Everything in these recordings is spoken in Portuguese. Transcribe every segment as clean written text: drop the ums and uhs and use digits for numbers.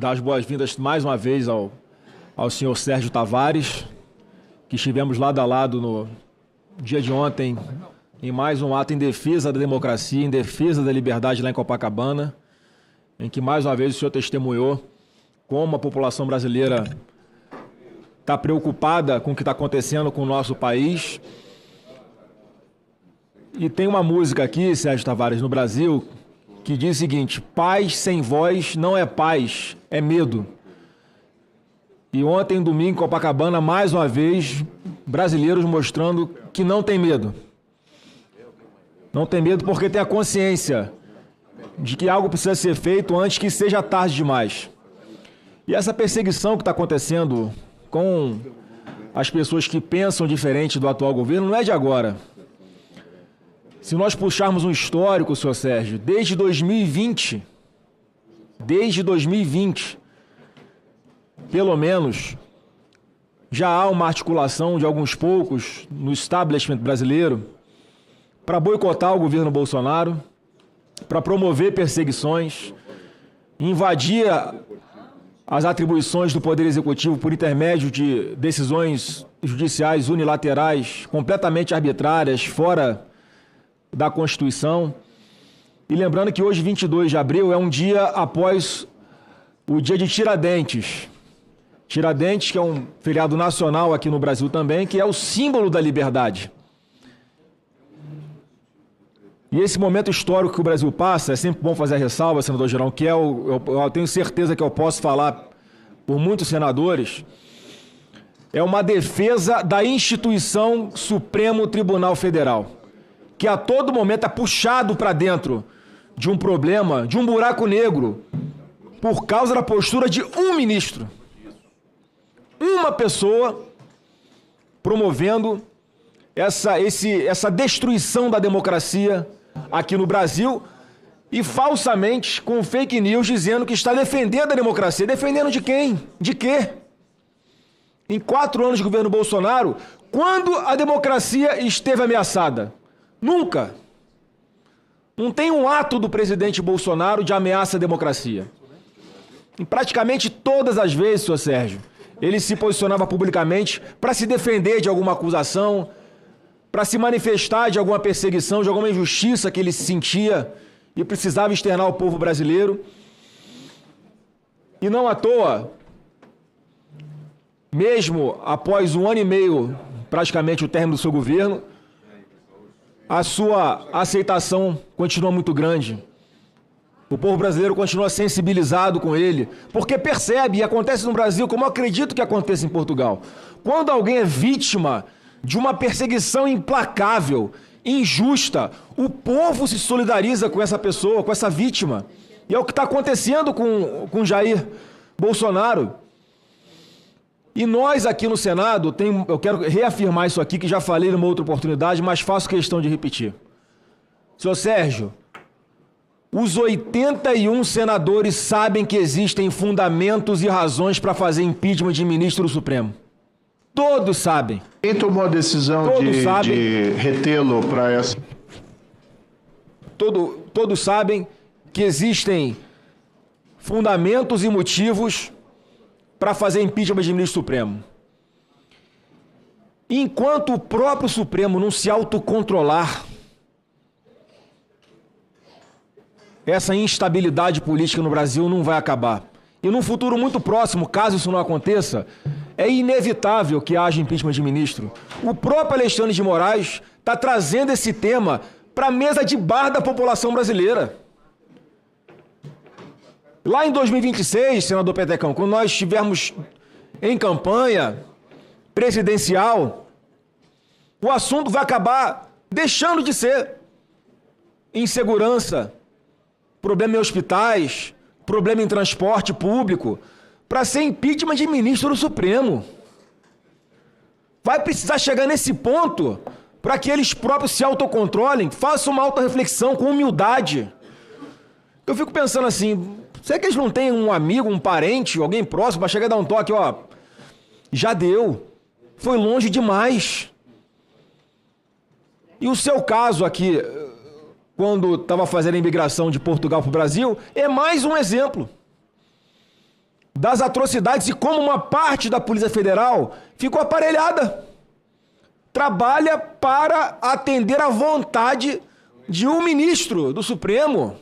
dar as boas-vindas mais uma vez ao senhor Sérgio Tavares, que estivemos lado a lado no dia de ontem em mais um ato em defesa da democracia, em defesa da liberdade lá em Copacabana, em que mais uma vez o senhor testemunhou como a população brasileira está preocupada com o que está acontecendo com o nosso país. E tem uma música aqui, Sérgio Tavares, no Brasil, que diz o seguinte: paz sem voz não é paz, é medo. E ontem, domingo, em Copacabana, mais uma vez, brasileiros mostrando que não tem medo. Não tem medo porque tem a consciência de que algo precisa ser feito antes que seja tarde demais. E essa perseguição que está acontecendo com as pessoas que pensam diferente do atual governo não é de agora. Se nós puxarmos um histórico, senhor Sérgio, desde 2020, pelo menos, já há uma articulação de alguns poucos no establishment brasileiro para boicotar o governo Bolsonaro, para promover perseguições, invadir as atribuições do Poder Executivo por intermédio de decisões judiciais unilaterais, completamente arbitrárias, fora da Constituição. E lembrando que hoje, 22 de abril, é um dia após o dia de Tiradentes. Tiradentes, que é um feriado nacional aqui no Brasil também, que é o símbolo da liberdade. E esse momento histórico que o Brasil passa, é sempre bom fazer a ressalva, senador Girão, que eu tenho certeza que eu posso falar por muitos senadores, é uma defesa da instituição Supremo Tribunal Federal, que a todo momento é puxado para dentro de um problema, de um buraco negro, por causa da postura de um ministro. Uma pessoa promovendo essa destruição da democracia aqui no Brasil e falsamente com fake news dizendo que está defendendo a democracia. Defendendo de quem? De quê? Em 4 anos de governo Bolsonaro, quando a democracia esteve ameaçada? Nunca. Não tem um ato do presidente Bolsonaro de ameaça à democracia. Em praticamente todas as vezes, senhor Sérgio, ele se posicionava publicamente para se defender de alguma acusação, para se manifestar de alguma perseguição, de alguma injustiça que ele sentia e precisava externar ao povo brasileiro. E não à toa, mesmo após 1 ano e meio, praticamente o término do seu governo, a sua aceitação continua muito grande. O povo brasileiro continua sensibilizado com ele, porque percebe, e acontece no Brasil, como eu acredito que aconteça em Portugal. Quando alguém é vítima de uma perseguição implacável, injusta, o povo se solidariza com essa pessoa, com essa vítima. E é o que está acontecendo com Jair Bolsonaro. E nós aqui no Senado, eu quero reafirmar isso aqui, que já falei numa outra oportunidade, mas faço questão de repetir. Senhor Sérgio, os 81 senadores sabem que existem fundamentos e razões para fazer impeachment de ministro do Supremo. Todos sabem. Quem tomou a decisão de retê-lo para essa... Todos sabem que existem fundamentos e motivos para fazer impeachment de ministro Supremo. Enquanto o próprio Supremo não se autocontrolar, essa instabilidade política no Brasil não vai acabar. E num futuro muito próximo, caso isso não aconteça, é inevitável que haja impeachment de ministro. O próprio Alexandre de Moraes está trazendo esse tema para a mesa de bar da população brasileira. Lá em 2026, senador Petecão, quando nós estivermos em campanha presidencial, o assunto vai acabar deixando de ser insegurança, problema em hospitais, problema em transporte público, para ser impeachment de ministro do Supremo. Vai precisar chegar nesse ponto para que eles próprios se autocontrolem, façam uma autorreflexão com humildade. Eu fico pensando assim, será que eles não têm um amigo, um parente, alguém próximo para chegar e dar um toque, ó, já deu, foi longe demais. E o seu caso aqui, quando estava fazendo a imigração de Portugal para o Brasil, é mais um exemplo. das atrocidades e como uma parte da Polícia Federal ficou aparelhada. Trabalha para atender à vontade de um ministro do Supremo.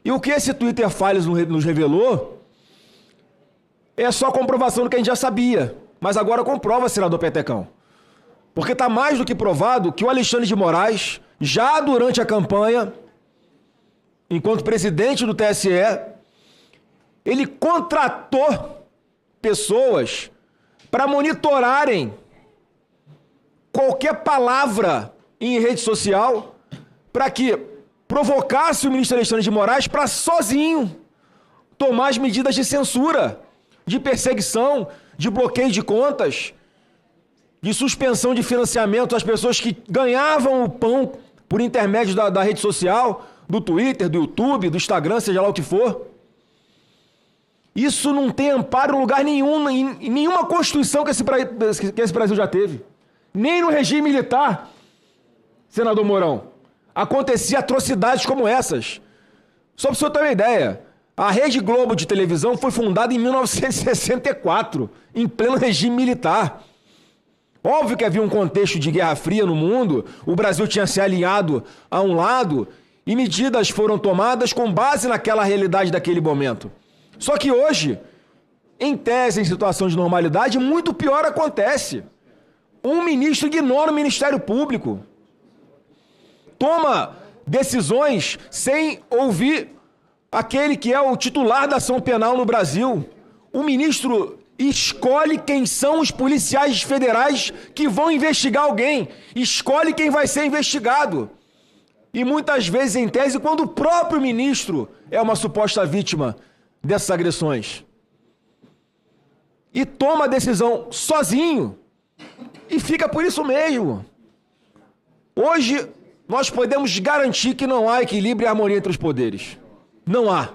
E o que esse Twitter Files nos revelou é só comprovação do que a gente já sabia. Mas agora comprova, senador Petecão. Porque está mais do que provado que o Alexandre de Moraes, já durante a campanha, enquanto presidente do TSE, ele contratou pessoas para monitorarem qualquer palavra em rede social para que provocasse o ministro Alexandre de Moraes para sozinho tomar as medidas de censura, de perseguição, de bloqueio de contas, de suspensão de financiamento às pessoas que ganhavam o pão por intermédio da rede social, do Twitter, do YouTube, do Instagram, seja lá o que for. Isso não tem amparo em lugar nenhum, em nenhuma Constituição que esse Brasil já teve. Nem no regime militar, senador Mourão, acontecia atrocidades como essas. Só para o senhor ter uma ideia, a Rede Globo de televisão foi fundada em 1964, em pleno regime militar. Óbvio que havia um contexto de Guerra Fria no mundo, o Brasil tinha se alinhado a um lado e medidas foram tomadas com base naquela realidade daquele momento. Só que hoje, em tese, em situação de normalidade, muito pior acontece. Um ministro ignora o Ministério Público. Toma decisões sem ouvir aquele que é o titular da ação penal no Brasil. O ministro escolhe quem são os policiais federais que vão investigar alguém. Escolhe quem vai ser investigado. E muitas vezes, em tese, quando o próprio ministro é uma suposta vítima dessas agressões. E toma a decisão sozinho. E fica por isso mesmo. Hoje, nós podemos garantir que não há equilíbrio e harmonia entre os poderes. Não há.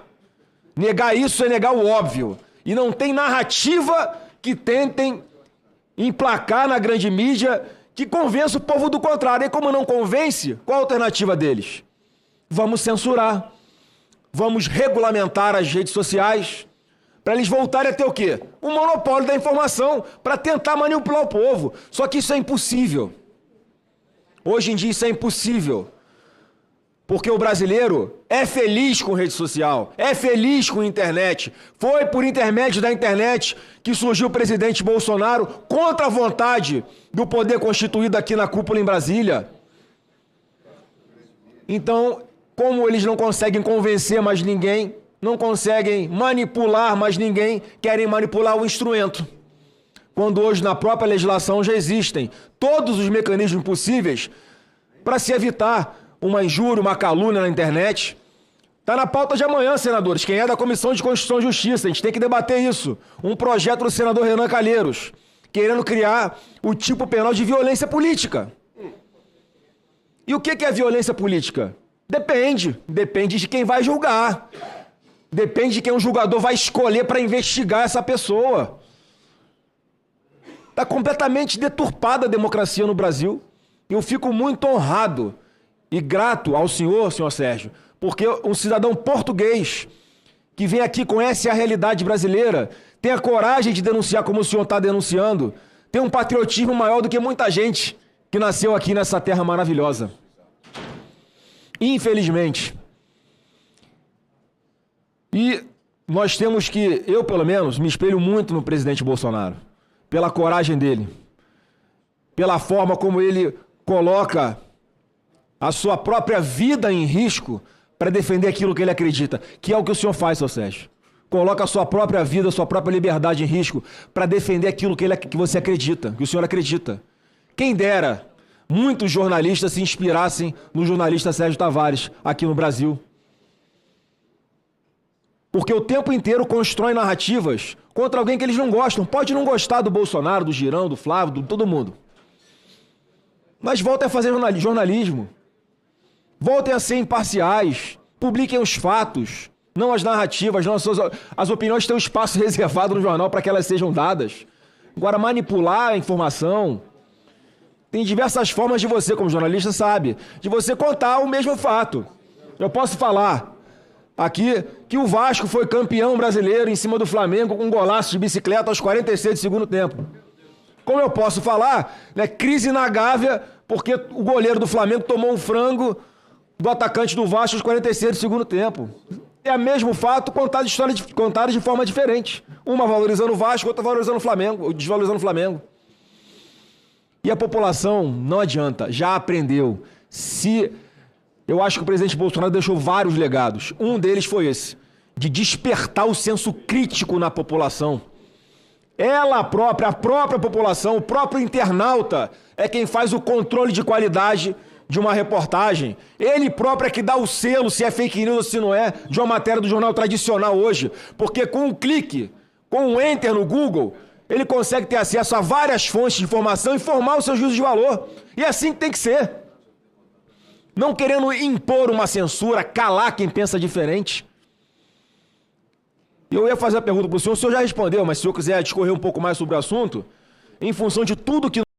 Negar isso é negar o óbvio. E não tem narrativa que tentem emplacar na grande mídia que convença o povo do contrário. E como não convence, qual a alternativa deles? Vamos censurar. Vamos regulamentar as redes sociais para eles voltarem a ter o quê? O monopólio da informação para tentar manipular o povo. Só que isso é impossível. Hoje em dia isso é impossível. Porque o brasileiro é feliz com rede social, é feliz com internet. Foi por intermédio da internet que surgiu o presidente Bolsonaro contra a vontade do poder constituído aqui na cúpula em Brasília. Então, como eles não conseguem convencer mais ninguém, não conseguem manipular mais ninguém, querem manipular o instrumento. Quando hoje na própria legislação já existem todos os mecanismos possíveis para se evitar uma injúria, uma calúnia na internet. Está na pauta de amanhã, senadores. Quem é da Comissão de Constituição e Justiça, a gente tem que debater isso. Um projeto do senador Renan Calheiros, querendo criar o tipo penal de violência política. E o que é violência política? Depende de quem vai julgar. Depende de quem o julgador vai escolher para investigar essa pessoa. Está completamente deturpada a democracia no Brasil. Eu fico muito honrado e grato ao senhor Sérgio, porque um cidadão português que vem aqui, conhece a realidade brasileira, tem a coragem de denunciar como o senhor está denunciando, tem um patriotismo maior do que muita gente que nasceu aqui nessa terra maravilhosa. Infelizmente. E nós temos que, eu pelo menos, me espelho muito no presidente Bolsonaro, pela coragem dele, pela forma como ele coloca a sua própria vida em risco para defender aquilo que ele acredita, que é o que o senhor faz, seu Sérgio. Coloca a sua própria vida, a sua própria liberdade em risco para defender aquilo que você acredita, que o senhor acredita. Quem dera muitos jornalistas se inspirassem no jornalista Sérgio Tavares aqui no Brasil. Porque o tempo inteiro constrói narrativas contra alguém que eles não gostam. Pode não gostar do Bolsonaro, do Girão, do Flávio, de todo mundo. Mas voltem a fazer jornalismo. Voltem a ser imparciais. Publiquem os fatos, não as narrativas. Não as opiniões têm um espaço reservado no jornal para que elas sejam dadas. Agora, manipular a informação... Tem diversas formas de você, como jornalista, sabe, de você contar o mesmo fato. Eu posso falar, aqui que o Vasco foi campeão brasileiro em cima do Flamengo com um golaço de bicicleta aos 46 do segundo tempo. Como eu posso falar, né, crise na Gávea, porque o goleiro do Flamengo tomou um frango do atacante do Vasco aos 46 do segundo tempo. É o mesmo fato contado de forma diferente. Uma valorizando o Vasco, outra valorizando o Flamengo, desvalorizando o Flamengo. E a população, não adianta, já aprendeu. Eu acho que o presidente Bolsonaro deixou vários legados. Um deles foi esse, de despertar o senso crítico na população. Ela própria, a própria população, o próprio internauta é quem faz o controle de qualidade de uma reportagem. Ele próprio é que dá o selo se é fake news ou se não é, de uma matéria do jornal tradicional hoje. Porque com um clique, com um enter no Google, ele consegue ter acesso a várias fontes de informação e formar o seu juízo de valor. E é assim que tem que ser. Não querendo impor uma censura, calar quem pensa diferente. Eu ia fazer a pergunta para o senhor já respondeu, mas se o senhor quiser discorrer um pouco mais sobre o assunto, em função de tudo que